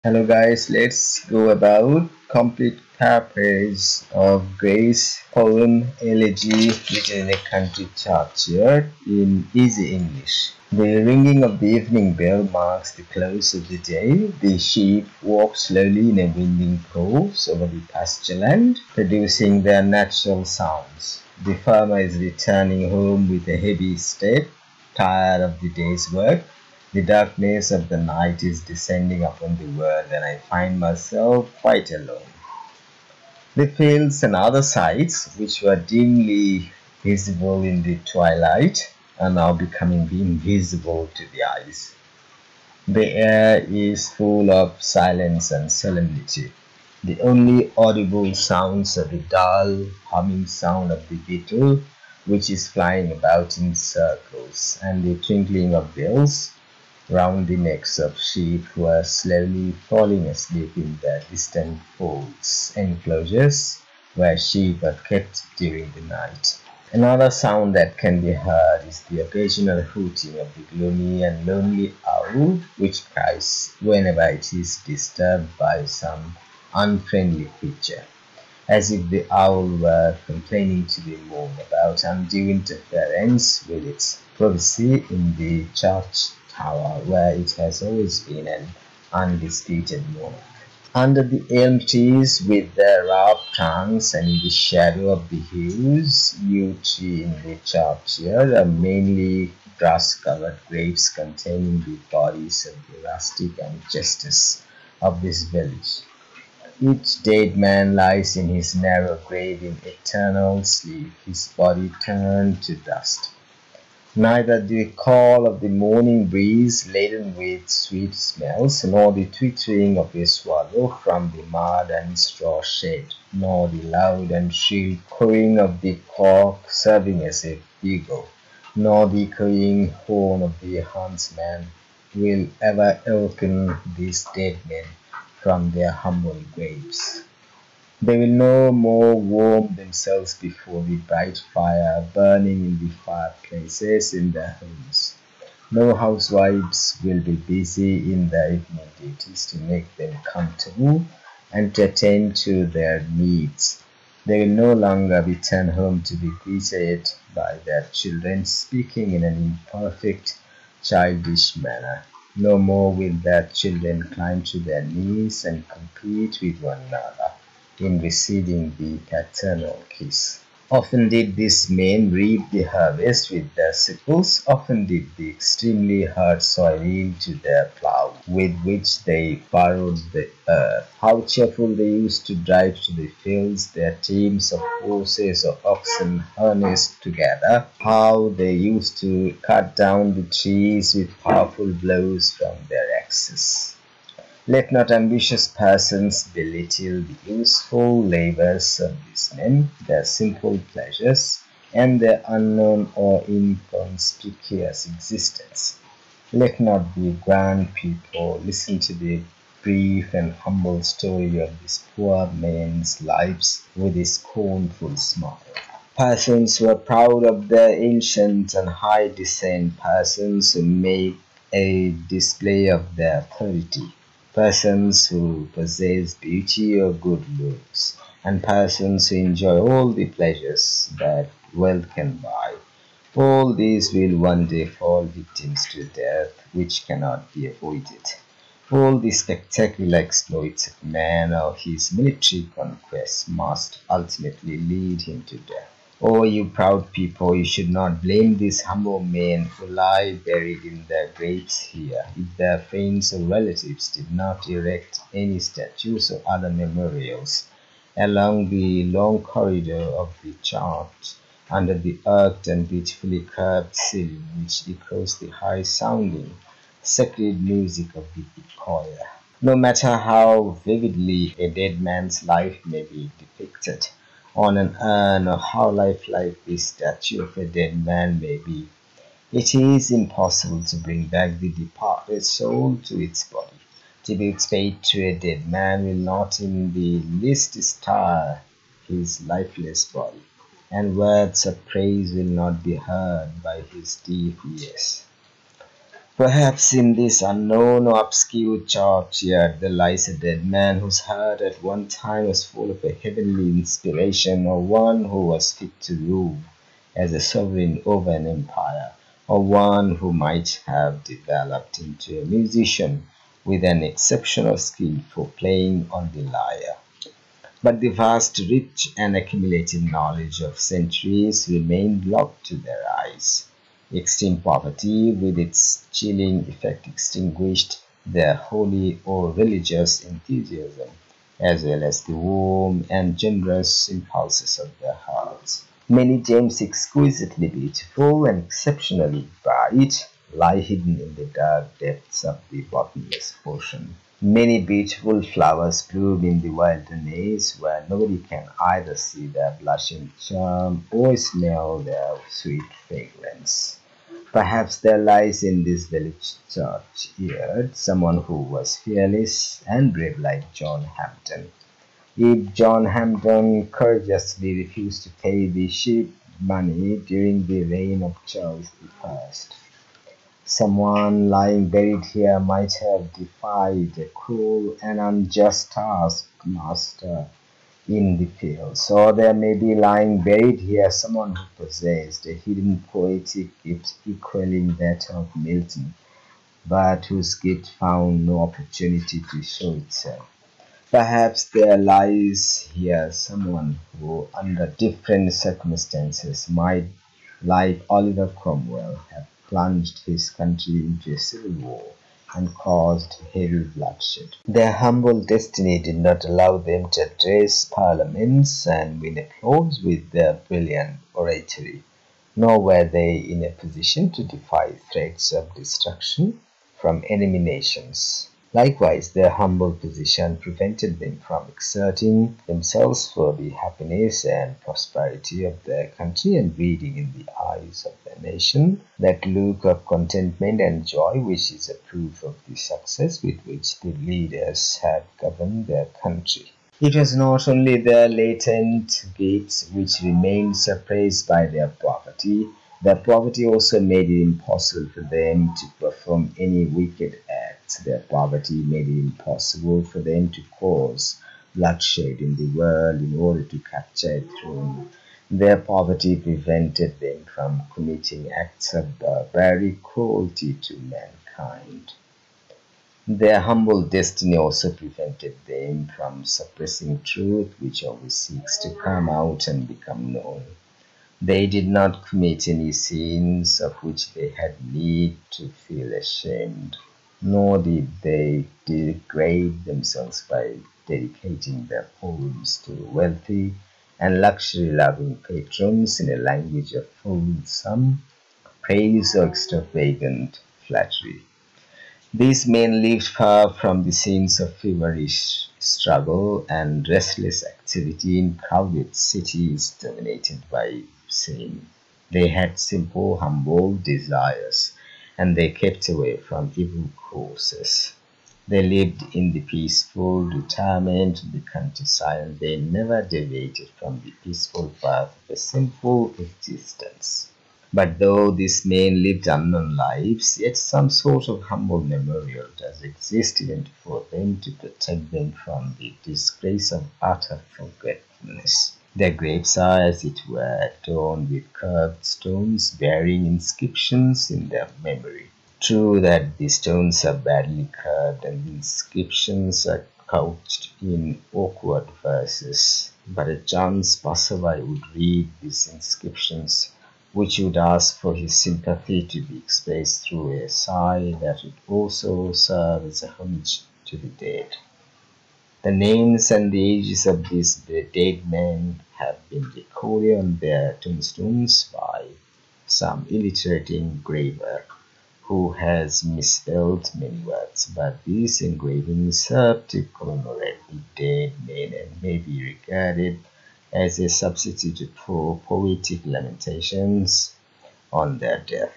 Hello guys, let's go about complete paraphrase of Grace poem Elegy Written in a Country Churchyard in easy English. The ringing of the evening bell marks the close of the day. The sheep walk slowly in a winding course over the pasture land, producing their natural sounds. The farmer is returning home with a heavy step, tired of the day's work. The darkness of the night is descending upon the world, and I find myself quite alone. The fields and other sights, which were dimly visible in the twilight, are now becoming invisible to the eyes. The air is full of silence and solemnity. The only audible sounds are the dull, humming sound of the beetle, which is flying about in circles, and the twinkling of bells round the necks of sheep who are slowly falling asleep in their distant folds, enclosures where sheep are kept during the night. Another sound that can be heard is the occasional hooting of the gloomy and lonely owl, which cries whenever it is disturbed by some unfriendly creature, as if the owl were complaining to the moon about undue interference with its privacy in the church tower, where it has always been an undisputed monarch. Under the elm trees with their rough trunks and in the shadow of the hills, yew tree in the churchyard are mainly grass-covered graves containing the bodies of the rustic ancestors of this village. Each dead man lies in his narrow grave in eternal sleep, his body turned to dust. Neither the call of the morning breeze laden with sweet smells, nor the twittering of a swallow from the mud and straw shed, nor the loud and shrill crowing of the cock serving as a bugle, nor the crowing horn of the huntsman will ever awaken these dead men from their humble graves. They will no more warm themselves before the bright fire burning in the fireplaces in their homes. No housewives will be busy in their evening duties to make them comfortable and to attend to their needs. They will no longer return home to be greeted by their children speaking in an imperfect, childish manner. No more will their children climb to their knees and compete with one another in receiving the paternal kiss. Often did these men reap the harvest with their sickles, often did the extremely hard soil yield to their plough, with which they furrowed the earth. How cheerful they used to drive to the fields their teams of horses or oxen harnessed together, how they used to cut down the trees with powerful blows from their axes. Let not ambitious persons belittle the useful labors of these men, their simple pleasures, and their unknown or inconspicuous existence. Let not the grand people listen to the brief and humble story of these poor men's lives with a scornful smile. Persons who are proud of their ancient and high descent, persons who make a display of their authority, persons who possess beauty or good looks, and persons who enjoy all the pleasures that wealth can buy. All these will one day fall victims to death, which cannot be avoided. All the spectacular exploits of man or his military conquests must ultimately lead him to death. Oh, you proud people, you should not blame these humble men who lie buried in their graves here, if their friends or relatives did not erect any statues or other memorials along the long corridor of the church, under the arched and beautifully curved ceiling which echoes the high-sounding, sacred music of the choir. No matter how vividly a dead man's life may be depicted on an urn, or how lifelike the statue of a dead man may be, it is impossible to bring back the departed soul to its body. Tributes paid to a dead man will not in the least stir his lifeless body, and words of praise will not be heard by his deaf ears. Perhaps in this unknown or obscure churchyard there lies a dead man whose heart at one time was full of a heavenly inspiration, or one who was fit to rule as a sovereign over an empire, or one who might have developed into a musician with an exceptional skill for playing on the lyre. But the vast, rich, and accumulated knowledge of centuries remained locked to their eyes. Extreme poverty, with its chilling effect, extinguished their holy or religious enthusiasm, as well as the warm and generous impulses of their hearts. Many gems exquisitely beautiful and exceptionally bright lie hidden in the dark depths of the bottomless ocean. Many beautiful flowers bloom in the wilderness where nobody can either see their blushing charm or smell their sweet fragrance. Perhaps there lies in this village churchyard someone who was fearless and brave like John Hampden. If John Hampden courageously refused to pay the ship money during the reign of Charles I, someone lying buried here might have defied a cruel and unjust taskmaster in the fields. Or there may be lying buried here someone who possessed a hidden poetic gift equaling that of Milton, but whose gift found no opportunity to show itself. Perhaps there lies here someone who, under different circumstances, might, like Oliver Cromwell, have plunged his country into a civil war and caused heavy bloodshed. Their humble destiny did not allow them to address parliaments and win applause with their brilliant oratory, nor were they in a position to defy threats of destruction from enemy nations. Likewise, their humble position prevented them from exerting themselves for the happiness and prosperity of their country and reading in the eyes of their nation that look of contentment and joy which is a proof of the success with which the leaders had governed their country. It was not only their latent gifts which remained suppressed by their poverty also made it impossible for them to perform any wicked acts. Their poverty made it impossible for them to cause bloodshed in the world in order to capture a throne. Their poverty prevented them from committing acts of barbaric cruelty to mankind. Their humble destiny also prevented them from suppressing truth, which always seeks to come out and become known. They did not commit any sins of which they had need to feel ashamed, nor did they degrade themselves by dedicating their poems to wealthy and luxury-loving patrons in a language of fulsome praise or extravagant flattery. These men lived far from the scenes of feverish struggle and restless activity in crowded cities dominated by sin. They had simple, humble desires, and they kept away from evil courses. They lived in the peaceful retirement of the countryside, and they never deviated from the peaceful path of a sinful existence. But though these men lived unknown lives, yet some sort of humble memorial does exist even for them to protect them from the disgrace of utter forgetfulness. Their graves are, as it were, adorned with carved stones bearing inscriptions in their memory. True that the stones are badly carved and the inscriptions are couched in awkward verses, but a chance passerby would read these inscriptions, which would ask for his sympathy to be expressed through a sigh that would also serve as a homage to the dead. The names and the ages of these dead men have been recorded on their tombstones by some illiterate engraver who has misspelled many words, but these engravings serve to commemorate the dead men and may be regarded as a substitute for poetic lamentations on their death.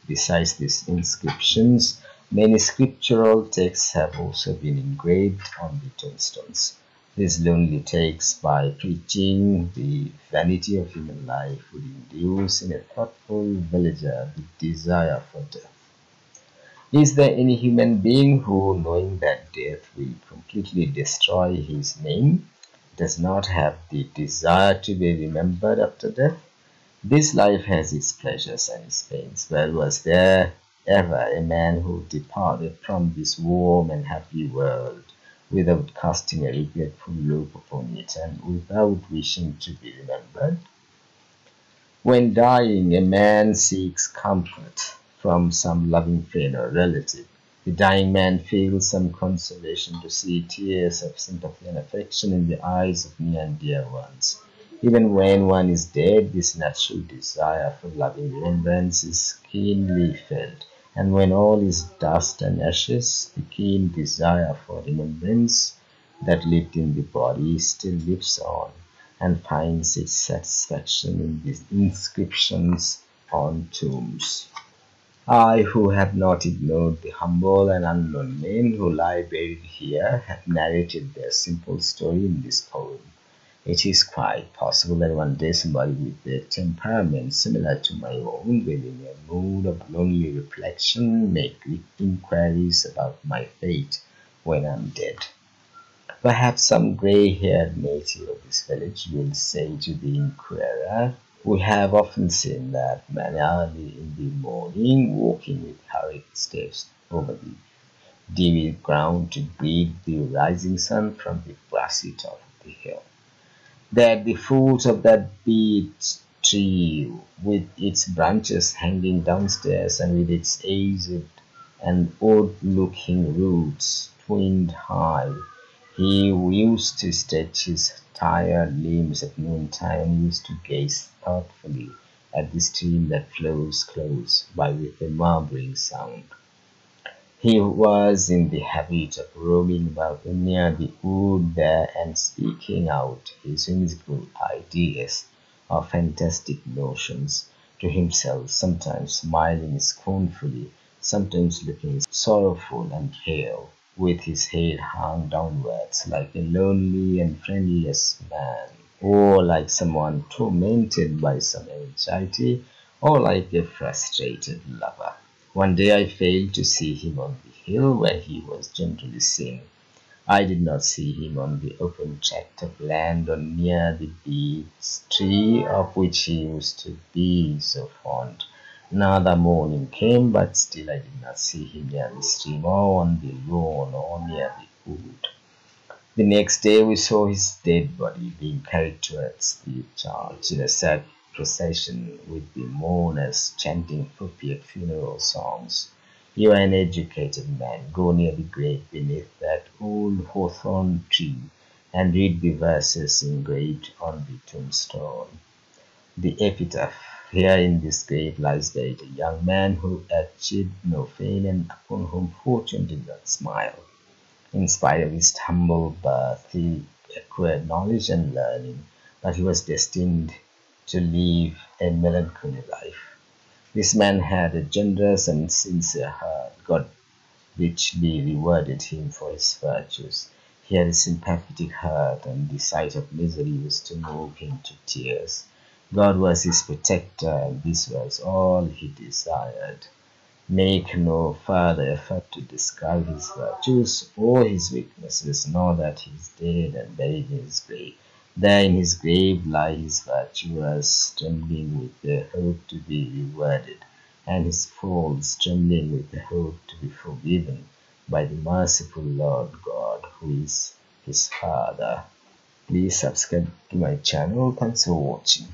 Besides these inscriptions, many scriptural texts have also been engraved on the tombstones. These lonely texts, by preaching the vanity of human life, would induce in a thoughtful villager the desire for death. Is there any human being who, knowing that death will completely destroy his name, does not have the desire to be remembered after death? This life has its pleasures and its pains. Well, was there ever a man who departed from this warm and happy world without casting a regretful look upon it and without wishing to be remembered? When dying, a man seeks comfort from some loving friend or relative. The dying man feels some consolation to see tears of sympathy and affection in the eyes of near and dear ones. Even when one is dead, this natural desire for loving remembrance is keenly felt, and when all is dust and ashes, the keen desire for remembrance that lived in the body still lives on and finds its satisfaction in these inscriptions on tombs. I, who have not ignored the humble and unknown men who lie buried here, have narrated their simple story in this poem. It is quite possible that one day somebody with a temperament similar to my own will, in a mood of lonely reflection, make inquiries about my fate when I'm dead. Perhaps some gray-haired native of this village will say to the inquirer, "We have often seen that man early in the morning walking with hurried steps over the dewy ground to greet the rising sun from the grassy top of the hill. That the fruit of that beech tree, with its branches hanging downstairs and with its aged and old-looking roots twined high, he used to stretch his tired limbs at noontime and used to gaze thoughtfully at the stream that flows close by with a murmuring sound. He was in the habit of roaming about near the wood there and speaking out his whimsical ideas or fantastic notions to himself, sometimes smiling scornfully, sometimes looking sorrowful and pale, with his head hung downwards like a lonely and friendless man, or like someone tormented by some anxiety, or like a frustrated lover. One day I failed to see him on the hill where he was generally seen. I did not see him on the open tract of land or near the beech tree of which he used to be so fond. Another morning came, but still I did not see him near the stream or on the lawn or near the wood. The next day we saw his dead body being carried towards the church in a sad procession, with the mourners chanting appropriate funeral songs. "You are an educated man. Go near the grave beneath that old hawthorn tree and read the verses engraved on the tombstone. The epitaph: Here in this grave lies buried a young man who achieved no fame and upon whom fortune did not smile. In spite of his humble birth, he acquired knowledge and learning, but he was destined to live a melancholy life. This man had a generous and sincere heart. God richly rewarded him for his virtues. He had a sympathetic heart, and the sight of misery used to move him to tears. God was his protector, and this was all he desired. Make no further effort to describe his virtues or his weaknesses, know that he is dead and buried in his grave. There in his grave lie his virtuous, trembling with the hope to be rewarded, and his faults, trembling with the hope to be forgiven by the merciful Lord God, who is his Father." Please subscribe to my channel. Thanks for watching.